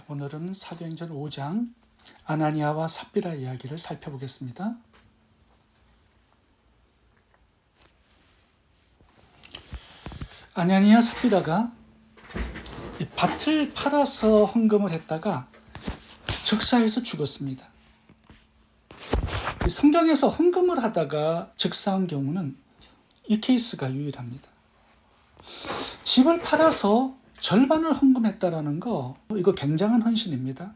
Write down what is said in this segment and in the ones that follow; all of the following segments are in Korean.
오늘은 사도행전 5장 아나니아와 삽비라 이야기를 살펴보겠습니다. 아나니아 삽비라가 밭을 팔아서 헌금을 했다가 즉사해서 죽었습니다. 성경에서 헌금을 하다가 즉사한 경우는 이 케이스가 유일합니다. 집을 팔아서 절반을 헌금했다라는 거, 이거 굉장한 헌신입니다.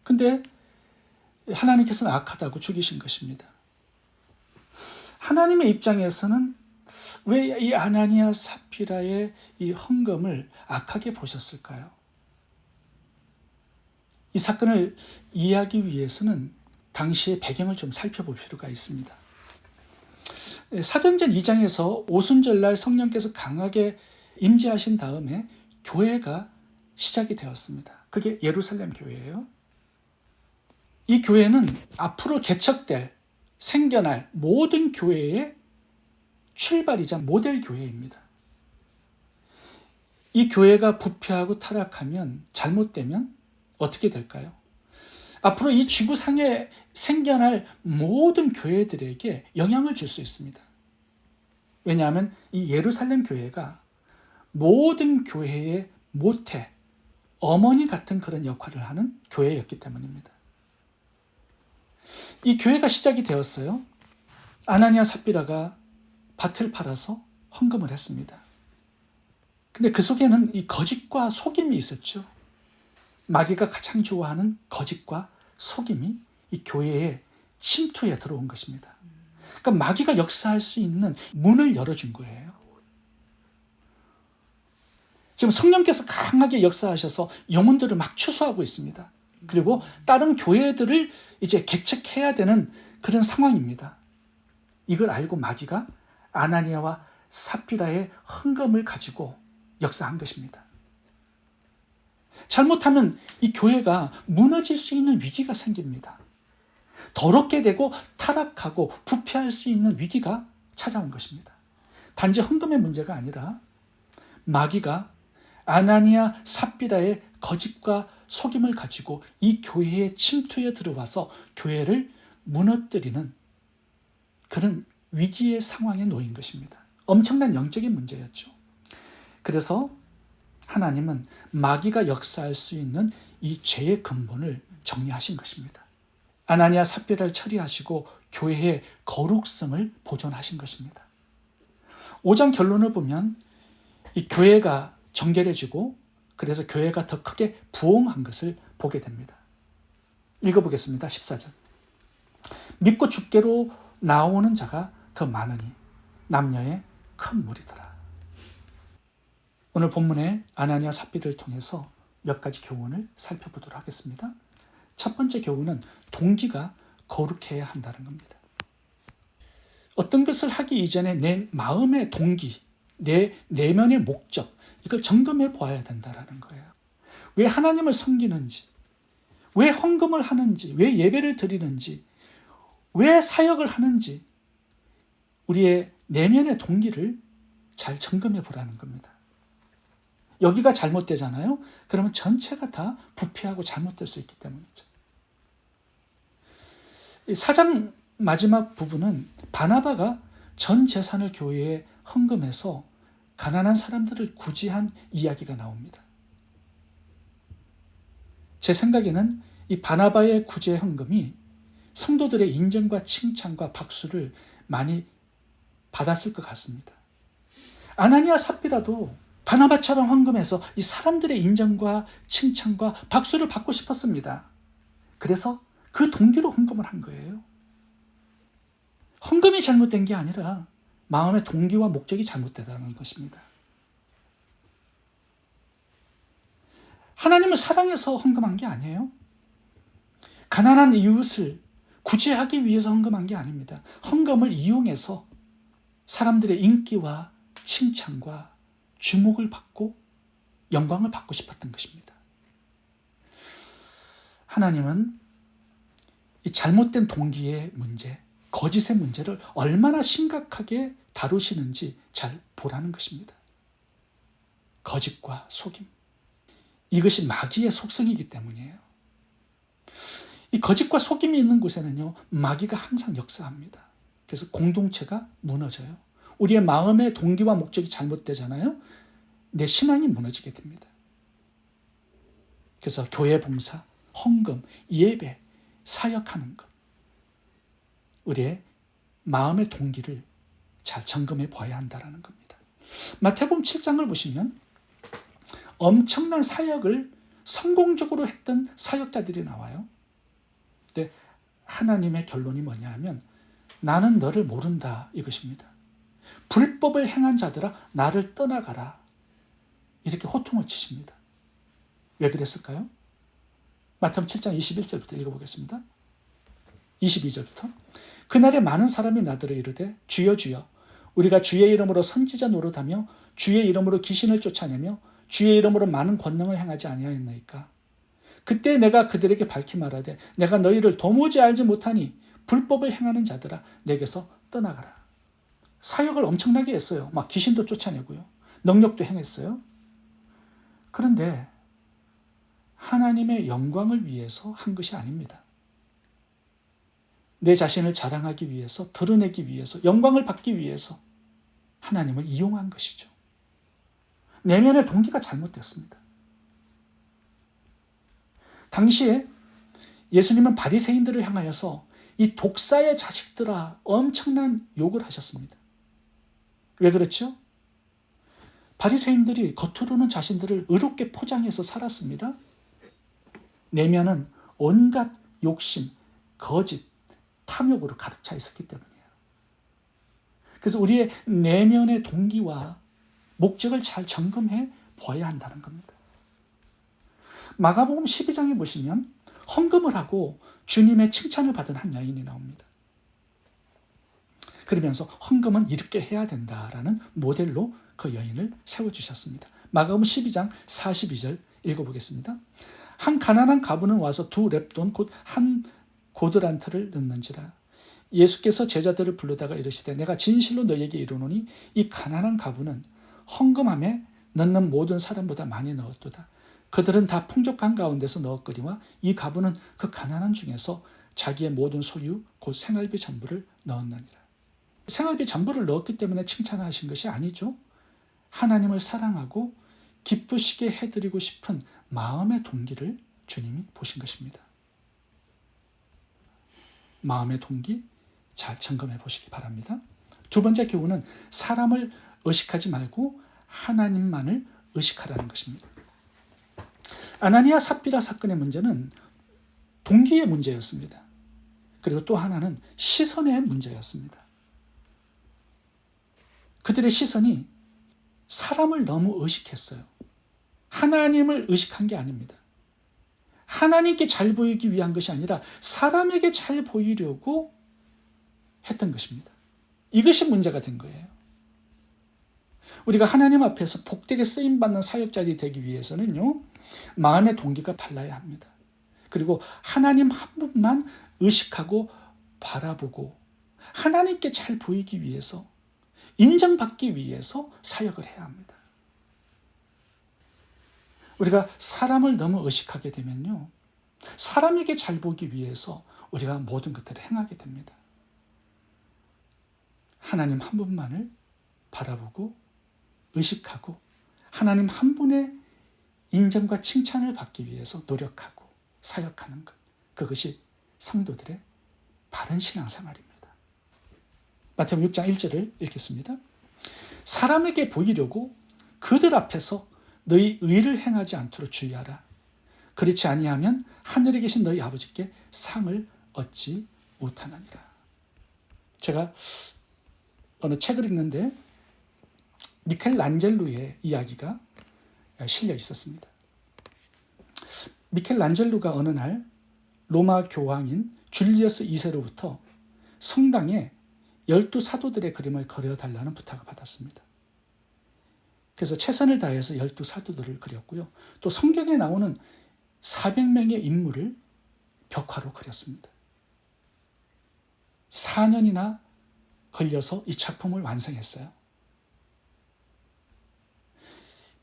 근데 하나님께서는 악하다고 죽이신 것입니다. 하나님의 입장에서는 왜 이 아나니아 삽비라의 이 헌금을 악하게 보셨을까요? 이 사건을 이해하기 위해서는 당시의 배경을 좀 살펴볼 필요가 있습니다. 사도행전 2장에서 오순절날 성령께서 강하게 임재하신 다음에 교회가 시작이 되었습니다. 그게 예루살렘 교회예요. 이 교회는 앞으로 개척될, 생겨날 모든 교회의 출발이자 모델 교회입니다. 이 교회가 부패하고 타락하면, 잘못되면 어떻게 될까요? 앞으로 이 지구상에 생겨날 모든 교회들에게 영향을 줄 수 있습니다. 왜냐하면 이 예루살렘 교회가 모든 교회의 모태, 어머니 같은 그런 역할을 하는 교회였기 때문입니다. 이 교회가 시작이 되었어요. 아나니아 삽비라가 밭을 팔아서 헌금을 했습니다. 근데 그 속에는 이 거짓과 속임이 있었죠. 마귀가 가장 좋아하는 거짓과 속임이 이 교회의 침투에 들어온 것입니다. 그러니까 마귀가 역사할 수 있는 문을 열어준 거예요. 지금 성령께서 강하게 역사하셔서 영혼들을 막 추수하고 있습니다. 그리고 다른 교회들을 이제 개척해야 되는 그런 상황입니다. 이걸 알고 마귀가 아나니아와 삽비라의 헌금을 가지고 역사한 것입니다. 잘못하면 이 교회가 무너질 수 있는 위기가 생깁니다. 더럽게 되고 타락하고 부패할 수 있는 위기가 찾아온 것입니다. 단지 헌금의 문제가 아니라 마귀가 아나니아 삽비라의 거짓과 속임을 가지고 이 교회의 침투에 들어와서 교회를 무너뜨리는 그런 위기의 상황에 놓인 것입니다. 엄청난 영적인 문제였죠. 그래서 하나님은 마귀가 역사할 수 있는 이 죄의 근본을 정리하신 것입니다. 아나니아 삽비라를 처리하시고 교회의 거룩성을 보존하신 것입니다. 5장 결론을 보면 이 교회가 정결해지고 그래서 교회가 더 크게 부흥한 것을 보게 됩니다. 읽어보겠습니다. 14절. 믿고 주께로 나오는 자가 더 많으니 남녀의 큰 무리더라. 오늘 본문의 아나니아 삽비라를 통해서 몇 가지 교훈을 살펴보도록 하겠습니다. 첫 번째 교훈은 동기가 거룩해야 한다는 겁니다. 어떤 것을 하기 이전에 내 마음의 동기, 내 내면의 목적, 이걸 점검해 보아야 된다는 거예요. 왜 하나님을 섬기는지, 왜 헌금을 하는지, 왜 예배를 드리는지, 왜 사역을 하는지 우리의 내면의 동기를 잘 점검해 보라는 겁니다. 여기가 잘못되잖아요. 그러면 전체가 다 부패하고 잘못될 수 있기 때문이죠. 4장 마지막 부분은 바나바가 전 재산을 교회에 헌금해서 가난한 사람들을 구제한 이야기가 나옵니다. 제 생각에는 이 바나바의 구제 헌금이 성도들의 인정과 칭찬과 박수를 많이 받았을 것 같습니다. 아나니아 삽비라도 바나바처럼 헌금해서 이 사람들의 인정과 칭찬과 박수를 받고 싶었습니다. 그래서 그 동기로 헌금을 한 거예요. 헌금이 잘못된 게 아니라 마음의 동기와 목적이 잘못되다는 것입니다. 하나님을 사랑해서 헌금한 게 아니에요. 가난한 이웃을 구제하기 위해서 헌금한 게 아닙니다. 헌금을 이용해서 사람들의 인기와 칭찬과 주목을 받고 영광을 받고 싶었던 것입니다. 하나님은 이 잘못된 동기의 문제, 거짓의 문제를 얼마나 심각하게 다루시는지 잘 보라는 것입니다. 거짓과 속임. 이것이 마귀의 속성이기 때문이에요. 이 거짓과 속임이 있는 곳에는요, 마귀가 항상 역사합니다. 그래서 공동체가 무너져요. 우리의 마음의 동기와 목적이 잘못되잖아요. 내 신앙이 무너지게 됩니다. 그래서 교회 봉사, 헌금, 예배, 사역하는 것, 우리의 마음의 동기를 잘 점검해 봐야 한다는 겁니다. 마태복음 7장을 보시면 엄청난 사역을 성공적으로 했던 사역자들이 나와요. 근데 하나님의 결론이 뭐냐 하면 나는 너를 모른다 이것입니다. 불법을 행한 자들아 나를 떠나가라. 이렇게 호통을 치십니다. 왜 그랬을까요? 마태복음 7장 21절부터 읽어보겠습니다. 22절부터 그날에 많은 사람이 나더러 이르되 주여 주여 우리가 주의 이름으로 선지자 노릇하며 주의 이름으로 귀신을 쫓아내며 주의 이름으로 많은 권능을 행하지 아니하였나이까. 그때 내가 그들에게 밝히 말하되 내가 너희를 도무지 알지 못하니 불법을 행하는 자들아 내게서 떠나가라. 사역을 엄청나게 했어요. 막 귀신도 쫓아내고요. 능력도 행했어요. 그런데 하나님의 영광을 위해서 한 것이 아닙니다. 내 자신을 자랑하기 위해서, 드러내기 위해서, 영광을 받기 위해서 하나님을 이용한 것이죠. 내면의 동기가 잘못되었습니다. 당시에 예수님은 바리새인들을 향하여서 이 독사의 자식들아 엄청난 욕을 하셨습니다. 왜 그렇죠? 바리새인들이 겉으로는 자신들을 의롭게 포장해서 살았습니다. 내면은 온갖 욕심, 거짓, 탐욕으로 가득 차 있었기 때문이에요. 그래서 우리의 내면의 동기와 목적을 잘 점검해 보아야 한다는 겁니다. 마가복음 12장에 보시면 헌금을 하고 주님의 칭찬을 받은 한 여인이 나옵니다. 그러면서 헌금은 이렇게 해야 된다라는 모델로 그 여인을 세워주셨습니다. 마가복음 12장 42절 읽어보겠습니다. 한 가난한 가부는 와서 2렙돈 곧 한 고드란트를 넣는지라. 예수께서 제자들을 부르다가 이르시되 내가 진실로 너희에게 이르노니 이 가난한 가부는 헌금함에 넣는 모든 사람보다 많이 넣었도다. 그들은 다 풍족한 가운데서 넣었거니와 이 가부는 그 가난한 중에서 자기의 모든 소유 곧 생활비 전부를 넣었느니라. 생활비 전부를 넣었기 때문에 칭찬하신 것이 아니죠. 하나님을 사랑하고 기쁘시게 해드리고 싶은 마음의 동기를 주님이 보신 것입니다. 마음의 동기 잘 점검해 보시기 바랍니다. 두 번째 교훈은 사람을 의식하지 말고 하나님만을 의식하라는 것입니다. 아나니아 삽비라 사건의 문제는 동기의 문제였습니다. 그리고 또 하나는 시선의 문제였습니다. 그들의 시선이 사람을 너무 의식했어요. 하나님을 의식한 게 아닙니다. 하나님께 잘 보이기 위한 것이 아니라 사람에게 잘 보이려고 했던 것입니다. 이것이 문제가 된 거예요. 우리가 하나님 앞에서 복되게 쓰임받는 사역자들이 되기 위해서는요, 마음의 동기가 달라야 합니다. 그리고 하나님 한 분만 의식하고 바라보고 하나님께 잘 보이기 위해서, 인정받기 위해서 사역을 해야 합니다. 우리가 사람을 너무 의식하게 되면요, 사람에게 잘 보기 위해서 우리가 모든 것들을 행하게 됩니다. 하나님 한 분만을 바라보고 의식하고 하나님 한 분의 인정과 칭찬을 받기 위해서 노력하고 사역하는 것, 그것이 성도들의 바른 신앙생활입니다. 마태복음 6장 1절을 읽겠습니다. 사람에게 보이려고 그들 앞에서 너희 의를 행하지 않도록 주의하라. 그렇지 아니하면 하늘에 계신 너희 아버지께 상을 얻지 못하느니라. 제가 어느 책을 읽는데 미켈란젤로의 이야기가 실려 있었습니다. 미켈란젤로가 어느 날 로마 교황인 줄리어스 2세로부터 성당에 12사도들의 그림을 그려달라는 부탁을 받았습니다. 그래서 최선을 다해서 12사도들을 그렸고요. 또 성경에 나오는 400명의 인물을 벽화로 그렸습니다. 4년이나 걸려서 이 작품을 완성했어요.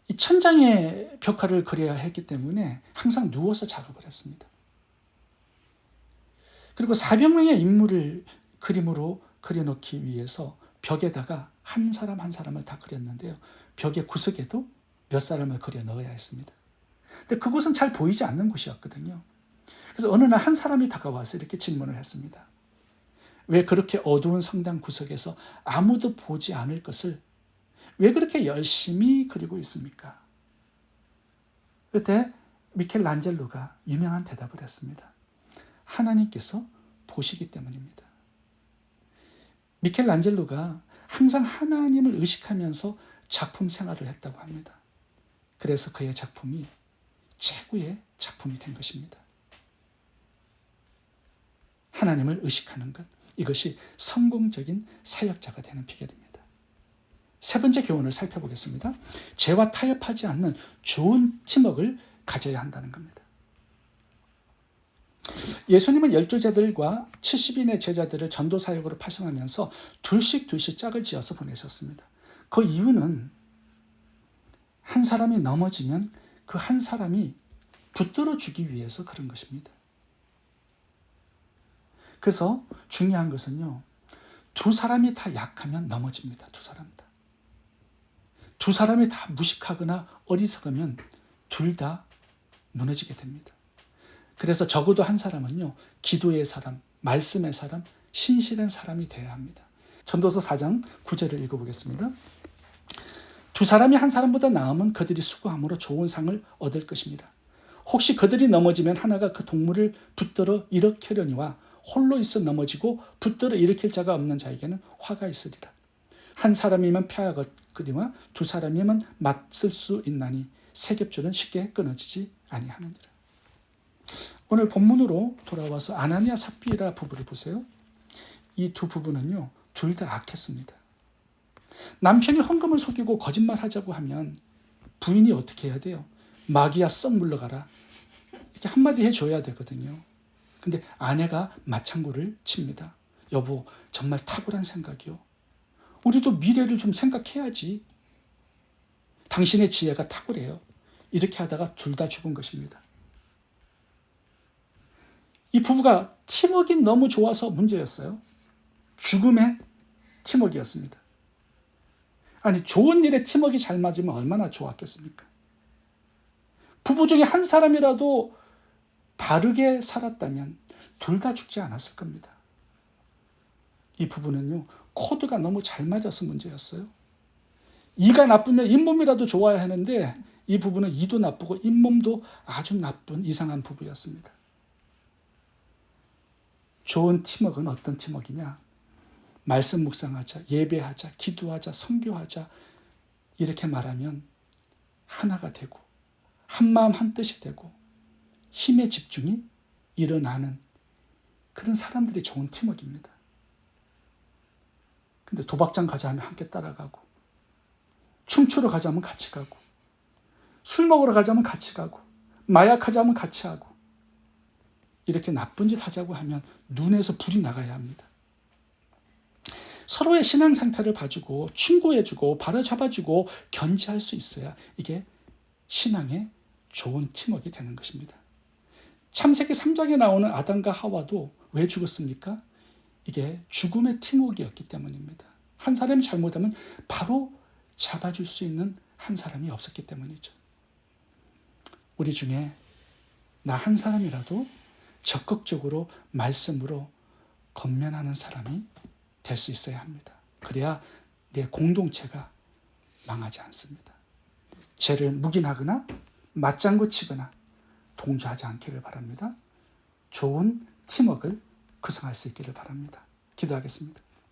이 천장에 벽화를 그려야 했기 때문에 항상 누워서 작업을 했습니다. 그리고 400명의 인물을 그림으로 그려놓기 위해서 벽에다가 한 사람 한 사람을 다 그렸는데요. 벽의 구석에도 몇 사람을 그려 넣어야 했습니다. 근데 그곳은 잘 보이지 않는 곳이었거든요. 그래서 어느 날 한 사람이 다가와서 이렇게 질문을 했습니다. 왜 그렇게 어두운 성당 구석에서 아무도 보지 않을 것을 왜 그렇게 열심히 그리고 있습니까? 그때 미켈란젤로가 유명한 대답을 했습니다. 하나님께서 보시기 때문입니다. 미켈란젤로가 항상 하나님을 의식하면서 작품 생활을 했다고 합니다. 그래서 그의 작품이 최고의 작품이 된 것입니다. 하나님을 의식하는 것, 이것이 성공적인 사역자가 되는 비결입니다. 세 번째 교훈을 살펴보겠습니다. 죄와 타협하지 않는 좋은 팀워크를 가져야 한다는 겁니다. 예수님은 12제자들과 70인의 제자들을 전도사역으로 파송하면서 둘씩 짝을 지어서 보내셨습니다. 그 이유는 한 사람이 넘어지면 그 한 사람이 붙들어 주기 위해서 그런 것입니다. 그래서 중요한 것은요, 두 사람이 다 약하면 넘어집니다. 두 사람 다. 두 사람이 다 무식하거나 어리석으면 둘 다 무너지게 됩니다. 그래서 적어도 한 사람은요, 기도의 사람, 말씀의 사람, 신실한 사람이 되어야 합니다. 전도서 4장 9절을 읽어보겠습니다. 두 사람이 한 사람보다 나으면 그들이 수고함으로 좋은 상을 얻을 것입니다. 혹시 그들이 넘어지면 하나가 그 동물을 붙들어 일으키려니와 홀로 있어 넘어지고 붙들어 일으킬 자가 없는 자에게는 화가 있으리라. 한 사람이면 패하거니와 두 사람이면 맞설 수 있나니 세 겹줄은 쉽게 끊어지지 아니하느니라. 오늘 본문으로 돌아와서 아나니아 삽비라 부부를 보세요. 이 두 부부는요, 둘 다 악했습니다. 남편이 헌금을 속이고 거짓말하자고 하면 부인이 어떻게 해야 돼요? 마귀야 썩 물러가라, 이렇게 한마디 해줘야 되거든요. 근데 아내가 맞장구를 칩니다. 여보, 정말 탁월한 생각이요. 우리도 미래를 좀 생각해야지. 당신의 지혜가 탁월해요. 이렇게 하다가 둘 다 죽은 것입니다. 이 부부가 팀워크가 너무 좋아서 문제였어요. 죽음의 팀워크였습니다. 아니, 좋은 일에 팀워크가 잘 맞으면 얼마나 좋았겠습니까? 부부 중에 한 사람이라도 바르게 살았다면 둘 다 죽지 않았을 겁니다. 이 부부는요, 코드가 너무 잘 맞아서 문제였어요. 이가 나쁘면 잇몸이라도 좋아야 하는데 이 부부는 이도 나쁘고 잇몸도 아주 나쁜 이상한 부부였습니다. 좋은 팀워크는 어떤 팀워크냐? 말씀 묵상하자, 예배하자, 기도하자, 선교하자, 이렇게 말하면 하나가 되고 한마음 한뜻이 되고 힘의 집중이 일어나는 그런 사람들이 좋은 팀워크입니다. 근데 도박장 가자 하면 함께 따라가고, 춤추러 가자면 같이 가고, 술 먹으러 가자면 같이 가고, 마약하자면 같이 하고, 이렇게 나쁜 짓 하자고 하면 눈에서 불이 나가야 합니다. 서로의 신앙 상태를 봐주고 충고해주고 바로잡아주고 견지할 수 있어야 이게 신앙의 좋은 팀워크가 되는 것입니다. 창세기 3장에 나오는 아담과 하와도 왜 죽었습니까? 이게 죽음의 팀워크였기 때문입니다. 한 사람이 잘못하면 바로 잡아줄 수 있는 한 사람이 없었기 때문이죠. 우리 중에 나 한 사람이라도 적극적으로 말씀으로 건면하는 사람이 될 수 있어야 합니다. 그래야 내 공동체가 망하지 않습니다. 죄를 묵인하거나 맞장구 치거나 동조하지 않기를 바랍니다. 좋은 팀워크를 구성할 수 있기를 바랍니다. 기도하겠습니다.